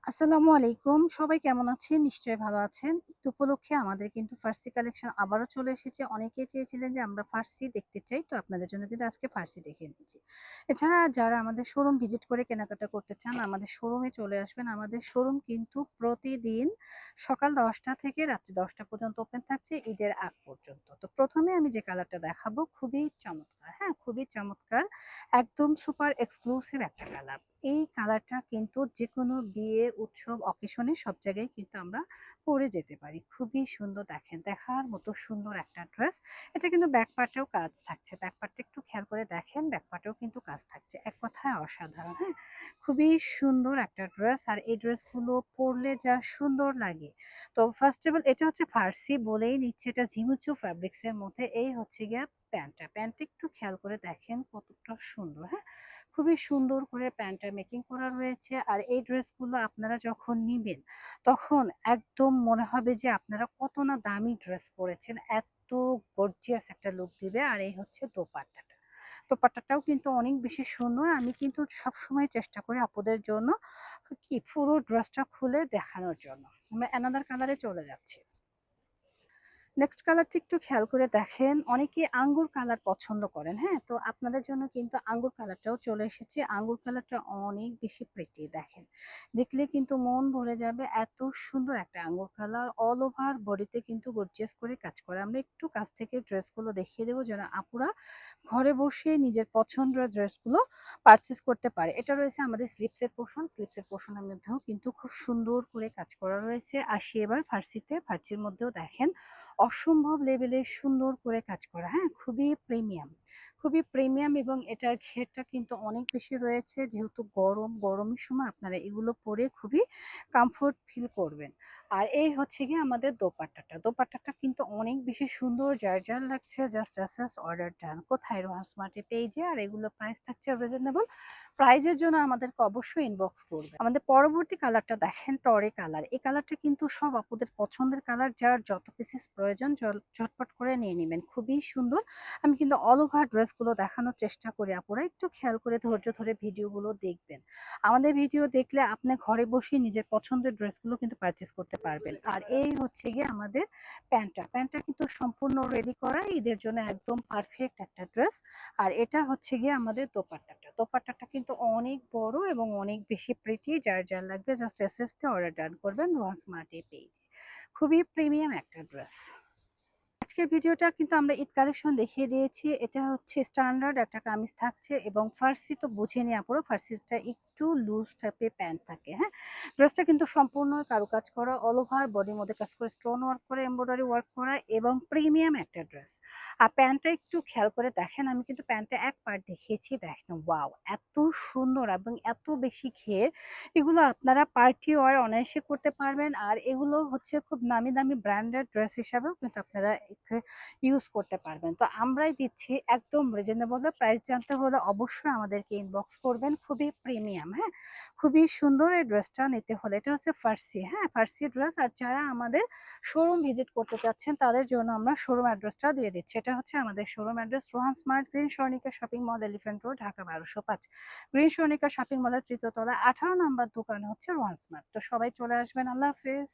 আসসালামু আলাইকুম। সবাই কেমন আছেন? নিশ্চয়ই ভালো আছেন। ঈদ উপলক্ষে আমাদের কিন্তু ফার্সি কালেকশন আবারও চলে এসেছে। অনেকেই চেয়েছিলেন যে আমরা ফার্সি দেখতে চাই। তো আপনাদের জন্য কিন্তু আজকে ফার্সি দেখিয়ে দিচ্ছি। এছাড়া যারা আমাদের শোরুম ভিজিট করে কেনাকাটা করতে চান, আমাদের শোরুমে চলে আসবেন। আমাদের শোরুম কিন্তু প্রতিদিন সকাল ১০টা থেকে রাত্রি ১০টা পর্যন্ত ওপেন থাকছে ঈদের আগ পর্যন্ত। তো ১ম এ আমি যে কালারটা দেখাবো খুবই চমৎকার, হ্যাঁ? খুবই চমৎকার। একদম সুপার এক্সক্লুসিভ একটা কালার। এই কালারটা কিন্তু যেকোনো বিয়ে, উৎসব, অকেশনে সব জায়গায় কিন্তু আমরা পরে যেতে পারি। খুবই সুন্দর দেখেন, দেখার মতো সুন্দর একটা ড্রেস। এটা কিন্তু ব্যাক পার্টেও কাজ থাকছে। ব্যাক পার্টটা একটু খেয়াল করে দেখেন, ব্যাক পার্টেও কিন্তু কাজ থাকছে। এক কথায় অসাধারণ, হ্যাঁ? খুবই সুন্দর একটা ড্রেস আর এই ড্রেসগুলো পরলে যা সুন্দর লাগে। তো ফার্স্ট অফ অল এটা হচ্ছে ফার্সি বলেই নিচ্ছে, এটা ঝিমুচু ফ্যাব্রিক্স এর মধ্যে। এই হচ্ছে গিয়ে প্যান্টটা একটু খেয়াল করে দেখেন কতটা সুন্দর, হ্যাঁ? খুবই সুন্দর করে প্যান্টটা মেকিং করা রয়েছে আর এই ড্রেসগুলো আপনারা যখন নিবেন তখন একদম মনে হবে যে আপনারা কত না দামি ড্রেস পরেছেন, এত গর্জিয়াস একটা লুক দিবে। আর এই হচ্ছে দোপাট্টাটাও কিন্তু অনেক বেশি সুন্দর। আমি কিন্তু সবসময় চেষ্টা করি আপুদের জন্য কি পুরো ড্রেসটা খুলে দেখানোর জন্য। আমরা অ্যানাদার কালারে চলে যাচ্ছি। নেক্সট কালারটা একটু খেয়াল করে দেখেন, অনেকে আঙ্গুর কালার পছন্দ করেন, হ্যাঁ? তো আপনাদের জন্য কিন্তু আঙ্গুর কালারটাও চলে এসেছে। আঙ্গুর কালারটা অনেক বেশি প্রিটি দেখেন। দেখলে কিন্তু মন ভরে যাবে, এত সুন্দর একটা আঙ্গুর কালার। অল ওভার বডিতে কিন্তু গর্জিয়াস করে কাজ করে। আমরা একটু কাছ থেকে ড্রেসগুলো দেখিয়ে দেবো যেন আপুরা ঘরে বসে নিজের পছন্দের ড্রেসগুলো পারচেজ করতে পারে। এটা রয়েছে আমাদের স্লিপসের পোর্শনের মধ্যেও কিন্তু খুব সুন্দর করে কাজ করা রয়েছে। আসি এবার ফার্সিতে। ফার্সির মধ্যেও দেখেন অসম্ভব লেভেলের সুন্দর করে কাজ করা, হ্যাঁ? খুবই প্রিমিয়াম এবং এটার ঘেরটা কিন্তু অনেক বেশি রয়েছে। যেহেতু গরমের সময় আপনারা এগুলো পরে খুবই কমফোর্ট ফিল করবেন। আর এই হচ্ছে গিয়ে আমাদের দোপাট্টাটা কিন্তু অনেক বেশি সুন্দর, যার লাগছে জাস্ট অর্ডার ডান। কোথায়? রোহান স্মার্টে পেজে। আর এগুলো প্রাইস থাকছে রিজনেবল। প্রাইজের জন্য আমাদেরকে অবশ্যই ইনবক্স করবে। আমাদের পরবর্তী কালারটা দেখেন, টরে কালার। এই কালারটা কিন্তু সব আপুদের পছন্দের কালার। যার যত পিসেস প্রয়োজন ঝটপট করে নিয়ে নেবেন। খুবই সুন্দর। আমি কিন্তু অল ওভার ড্রেসগুলো দেখানোর চেষ্টা করি, আপুরা একটু খেয়াল করে ধৈর্য ধরে ভিডিওগুলো দেখবেন। আমাদের ভিডিও দেখলে আপনি ঘরে বসে নিজের পছন্দের ড্রেসগুলো কিন্তু পারচেস করতে পারবেন। আর এই হচ্ছে গিয়ে আমাদের প্যান্টটা কিন্তু সম্পূর্ণ রেডি করা, ঈদের জন্য একদম পারফেক্ট একটা ড্রেস। আর এটা হচ্ছে গিয়ে আমাদের দোপাট্টাটা কিন্তু অনেক বড় এবং অনেক বেশি প্রিটি। যার লাগবে জাস্ট এসএস তে অর্ডার ডান করবেন রোহান স্মার্ট এই পেজে। খুবই প্রিমিয়াম একটা ড্রেস। আজকের ভিডিওটা কিন্তু আমরা ঈদ কালেকশন দেখিয়ে দিয়েছি। এটা হচ্ছে স্ট্যান্ডার্ড একটা কামিজ থাকছে এবং ফার্সি তো বুঝে নিয়ে পুরো ফার্সিটা একটু লুজ টাইপের প্যান্ট থাকে, হ্যাঁ? ড্রেসটা কিন্তু সম্পূর্ণ কারুকাজ করা, অল ওভার বডির মধ্যে কাজ করে, স্টোন ওয়ার্ক করা, এমব্রয়ডারি ওয়ার্ক করা এবং প্রিমিয়াম একটা ড্রেস। আর প্যান্টটা একটু খেয়াল করে দেখেন, আমি কিন্তু প্যান্টটা এক পার্ট দেখিয়েছি। দেখেন ওয়াও, এত সুন্দর এবং এত বেশি ঘের। এগুলো আপনারা পার্টি ওয়ার অনায়াসে করতে পারবেন। আর এগুলো হচ্ছে খুব নামি দামি ব্র্যান্ডেড ড্রেস হিসাবেও কিন্তু আপনারা ইউজ করতে পারবেন। তো আমরাই দিচ্ছি একদম রিজনেবল প্রাইস। জানতে হলে অবশ্যই আমাদেরকে ইনবক্স করবেন। খুবই প্রিমিয়াম, হ্যাঁ? খুবই সুন্দর এই ড্রেসটা নিতে হলে। এটা হচ্ছে ফার্সি, হ্যাঁ? ফার্সি ড্রেস। আর যারা আমাদের শোরুম ভিজিট করতে চাচ্ছেন তাদের জন্য আমরা শোরুম অ্যাড্রেসটা দিয়ে দিচ্ছি। এটা হচ্ছে আমাদের showroom address, Rohan smart, green Swarnika shopping mall, elephant road, Dhaka ১২০৫। Green Swarnika shopping মলের তৃতীয় তলায় ১৮ নম্বর দোকান হচ্ছে রোহান স্মার্ট। তো সবাই চলে আসবেন। আল্লাহ হাফেজ।